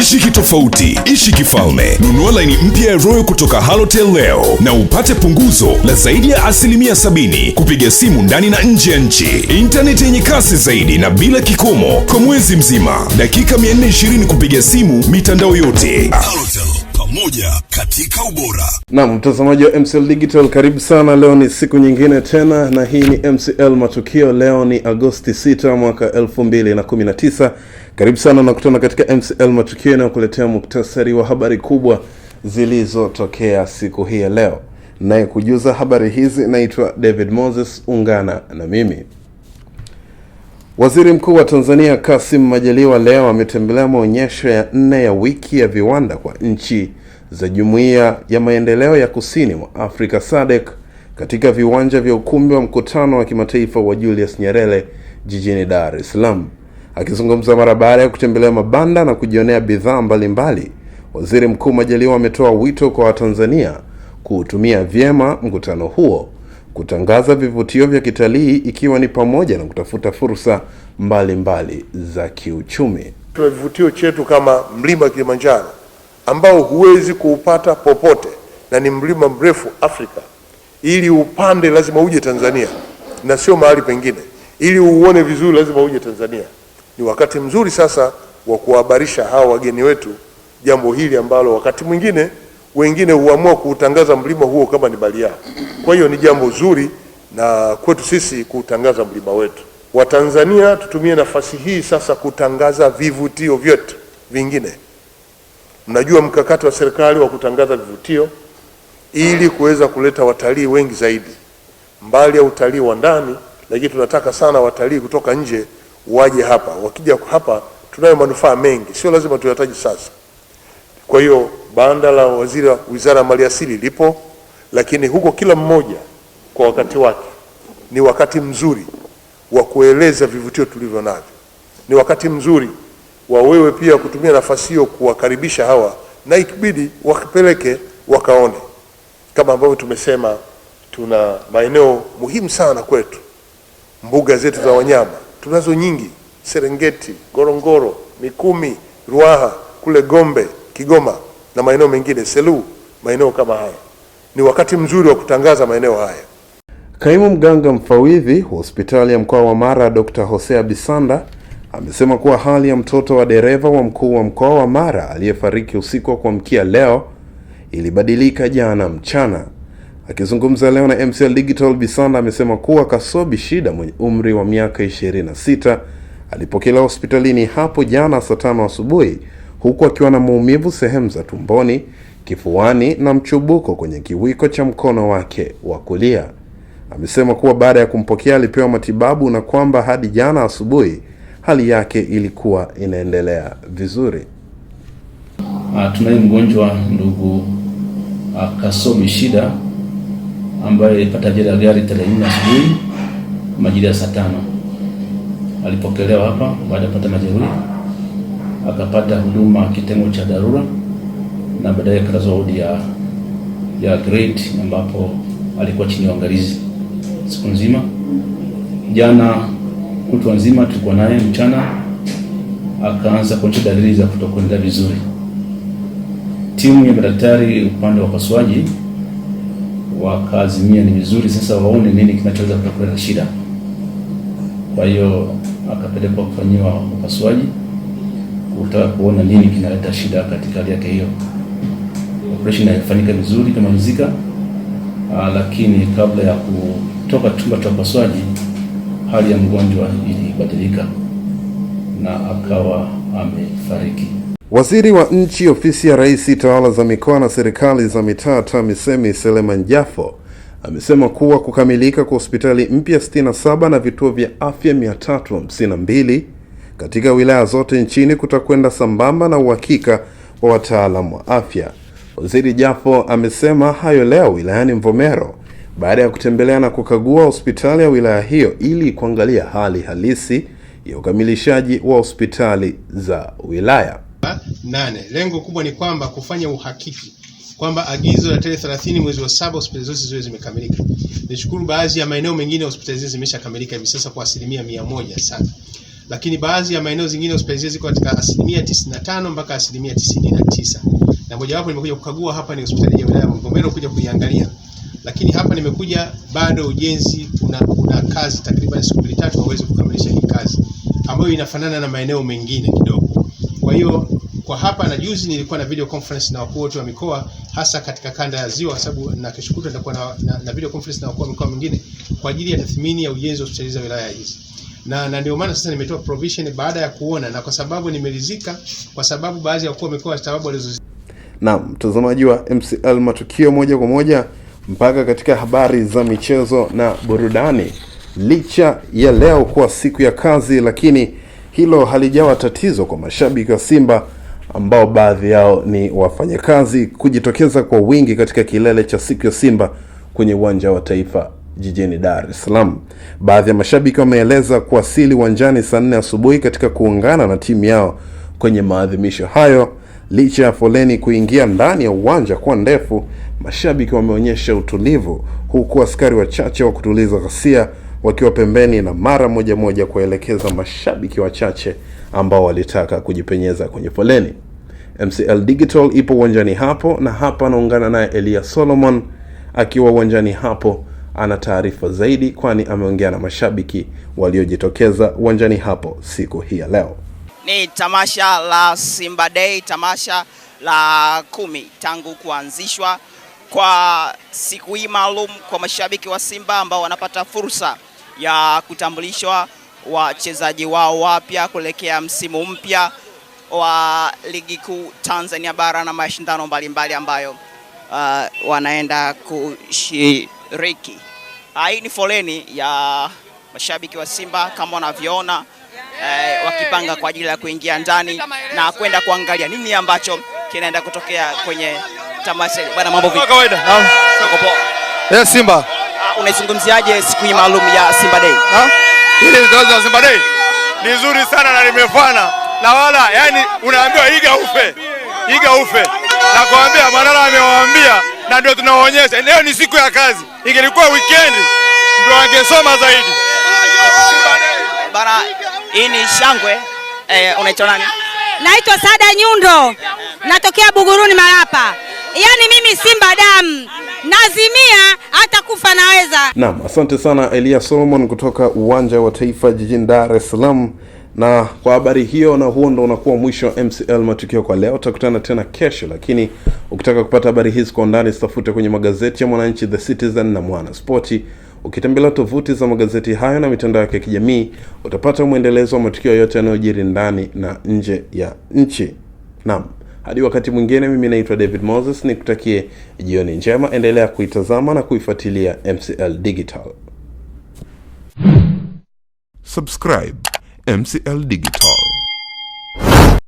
Ishi kitofauti, ishi kifalme. Nunua laini mpya ya Royal kutoka Halotel leo na upate punguzo la zaidi ya 70% kupiga simu ndani na nje ya nchi. Internet yenye kasi zaidi na bila kikomo kwa mwezi mzima. Dakika 420 kupiga simu mitandao yote. Halotel, pamoja katika ubora. Naam, mtazamaji wa MCL Digital, karibu sana. Leo ni siku nyingine tena na hii ni MCL Matukio. Leo ni Agosti 6 mwaka 2019. Karibu sana na kutana katika MCL Matukio na kuletea muktasari wa habari kubwa zilizotokea siku hii ya leo. Naye kujuza habari hizi naitwa David Moses, ungana na mimi. Waziri Mkuu wa Tanzania Kassim Majaliwa leo ametembelea maonyesho ya 4 ya wiki ya viwanda kwa nchi za Jumuiya ya Maendeleo ya Kusini mwa Afrika SADC katika viwanja vya ukumbi wa mkutano wa kimataifa wa Julius Nyerere jijini Dar es Salaam. Akizungumza mara baada ya kutembelea mabanda na kujionea bidhaa mbalimbali, Waziri Mkuu Majaliwa ametoa wito kwa Watanzania kuutumia vyema mkutano huo kutangaza vivutio vya kitalii, ikiwa ni pamoja na kutafuta fursa mbalimbali za kiuchumi. Tuna vivutio chetu kama mlima Kilimanjaro ambao huwezi kuupata popote na ni mlima mrefu Afrika. Ili upande lazima uje Tanzania na sio mahali pengine. Ili uone vizuri lazima uje Tanzania. Ni wakati mzuri sasa wa kuhabarisha hao wageni wetu jambo hili ambalo wakati mwingine wengine huamua kuutangaza mlima huo kama ni bali yao. Kwa hiyo ni jambo zuri na kwetu sisi kuutangaza mlima wetu. Watanzania tutumie nafasi hii sasa kutangaza vivutio vyote vingine. Mnajua mkakati wa serikali wa kutangaza vivutio ili kuweza kuleta watalii wengi zaidi. Mbali ya utalii wa ndani, lakini tunataka sana watalii kutoka nje waje hapa. Wakija hapa tunayo manufaa mengi, sio lazima tuyataje sasa. Kwa hiyo banda la waziri wa Wizara ya Maliasili lipo, lakini huko kila mmoja kwa wakati wake. Ni wakati mzuri wa kueleza vivutio tulivyo navyo. Ni wakati mzuri wa wewe pia kutumia nafasi hiyo kuwakaribisha hawa na ikibidi wakipeleke wakaone. Kama ambavyo tumesema, tuna maeneo muhimu sana kwetu. Mbuga zetu za wanyama tunazo nyingi: Serengeti, Ngorongoro, Mikumi, Ruaha, kule Gombe, Kigoma na maeneo mengine, Selu, maeneo kama haya. Ni wakati mzuri wa kutangaza maeneo haya. Kaimu mganga mfawidhi wa hospitali ya mkoa wa Mara, Dr. Hosea Bisanda, amesema kuwa hali ya mtoto wa dereva wa mkuu wa mkoa wa Mara aliyefariki usiku wa kuamkia leo ilibadilika jana mchana. Akizungumza leo na MCL Digital, Bisanda amesema kuwa Kasobi Shida mwenye umri wa miaka 26 alipokelewa hospitalini hapo jana saa 5 asubuhi huku akiwa na maumivu sehemu za tumboni, kifuani na mchubuko kwenye kiwiko cha mkono wake wa kulia. Amesema kuwa baada ya kumpokea alipewa matibabu na kwamba hadi jana asubuhi hali yake ilikuwa inaendelea vizuri. Tunaye mgonjwa ndugu Kasobi Shida ambaye alipata ajali ya gari tarehe 4 asubuhi majira ya saa 5. Alipokelewa hapa baada ya kupata majeruhi, akapata huduma kitengo cha dharura na baadaye kalazwa wodi ya grade ambapo alikuwa chini ya uangalizi siku nzima. Jana kutwa nzima tulikuwa naye mchana, akaanza kuonyesha dalili za kutokwenda vizuri. Timu ya madaktari upande wa upasuaji wakaazimia ni vizuri sasa waone nini kinachoweza kutokana shida. Kwa hiyo akapelekwa kufanyiwa upasuaji kutaka kuona nini kinaleta shida katika hali yake hiyo. Operation ilifanyika vizuri kama mzika, lakini kabla ya kutoka chumba cha upasuaji hali ya mgonjwa ilibadilika na akawa amefariki. Waziri wa Nchi, Ofisi ya Rais, Tawala za Mikoa na Serikali za Mitaa, TAMISEMI, Seleman Jafo amesema kuwa kukamilika kwa hospitali mpya 67 na vituo vya afya 352 katika wilaya zote nchini kutakwenda sambamba na uhakika wa wataalamu wa afya. Waziri Jafo amesema hayo leo wilayani Mvomero baada ya kutembelea na kukagua hospitali ya wilaya hiyo ili kuangalia hali halisi ya ukamilishaji wa hospitali za wilaya. 8. Lengo kubwa ni kwamba kufanya uhakiki kwamba agizo la tarehe 30 mwezi wa 7 hospitali zote ziwe zimekamilika. Nishukuru baadhi ya maeneo mengine hospitali hizi zimeshakamilika hivi sasa kwa 100% sana. lakini baadhi ya maeneo zingine hospitali ziko katika 95% mpaka 99%. Na mojawapo nimekuja kukagua hapa ni hospitali ya wilaya ya Mvomero kuja kuiangalia. Lakini hapa nimekuja bado ujenzi una kazi takriban siku 2-3 waweze kukamilisha hii kazi ambayo inafanana na maeneo mengine kidogo. Kwa hiyo kwa hapa na juzi nilikuwa na video conference na wakuu wote wa mikoa hasa katika kanda ya Ziwa, sababu na kesho kutwa nitakuwa na video conference na wakuu wa mikoa mingine kwa ajili ya tathmini ya ujenzi wa hospitali za wilaya hizi. Na ndio maana sasa nimetoa provision baada ya kuona, na kwa sababu nimeridhika, kwa sababu baadhi ya wakuu wa mikoa sababu walizo. Naam, mtazamaji wa MCL Matukio moja kwa moja mpaka katika habari za michezo na burudani. Licha ya leo kuwa siku ya kazi, lakini hilo halijawa tatizo kwa mashabiki wa Simba ambao baadhi yao ni wafanyakazi kujitokeza kwa wingi katika kilele cha siku ya Simba kwenye uwanja wa Taifa jijini Dar es Salaam. Baadhi ya mashabiki wameeleza kuwasili uwanjani saa 4 asubuhi katika kuungana na timu yao kwenye maadhimisho hayo. Licha ya foleni kuingia ndani ya uwanja kwa ndefu, mashabiki wameonyesha utulivu, huku askari wachache wa kutuliza ghasia wakiwa pembeni na mara moja kuelekeza mashabiki wachache ambao walitaka kujipenyeza kwenye foleni. MCL Digital ipo uwanjani hapo, na hapa naungana naye Elia Solomon akiwa uwanjani hapo. Ana taarifa zaidi kwani ameongea na mashabiki waliojitokeza uwanjani hapo siku hii ya leo. Ni tamasha la Simba Day, tamasha la 10 tangu kuanzishwa kwa siku hii maalum kwa mashabiki wa Simba ambao wanapata fursa ya kutambulishwa wachezaji wao wapya kuelekea msimu mpya wa Ligi Kuu Tanzania Bara na mashindano mbalimbali ambayo wanaenda kushiriki. Hii ni foleni ya mashabiki wa Simba kama wanavyoona, wakipanga kwa ajili ya kuingia ndani na kwenda kuangalia nini ambacho kinaenda kutokea kwenye tamasha. Bwana, mambo vipi? Kawaida. Naam. Soko Simba. Unaizungumziaje siku hii maalum ya Simba Day? Hili zoezi la Simba Day ni nzuri sana na limefana. Na wala yani unaambiwa iga ufe. Na kuambia Manara amewaambia na ndio tunawaonyesha. Leo ni siku ya kazi. Ingelikuwa weekend ndio angesoma zaidi. Bara hii ni shangwe. Unaitwa nani? Naitwa Sada Nyundo. Natokea Buguruni Marapa. Yaani mimi Simba damu. Nazimia hata kufa naweza. Naam, asante sana Elia Solomon kutoka uwanja wa Taifa jijini Dar es Salaam. Na kwa habari hiyo, na huo ndo unakuwa mwisho wa MCL Matukio kwa leo. Tutakutana tena kesho, lakini ukitaka kupata habari hizi kwa undani tafute kwenye magazeti ya Mwananchi, The Citizen na Mwana Sporti. Ukitembelea tovuti za magazeti hayo na mitandao ya kijamii utapata mwendelezo wa matukio yote yanayojiri ndani na nje ya nchi. Naam, hadi wakati mwingine, mimi naitwa David Moses, nikutakie jioni njema. Endelea kuitazama na kuifuatilia MCL Digital. Subscribe MCL Digital.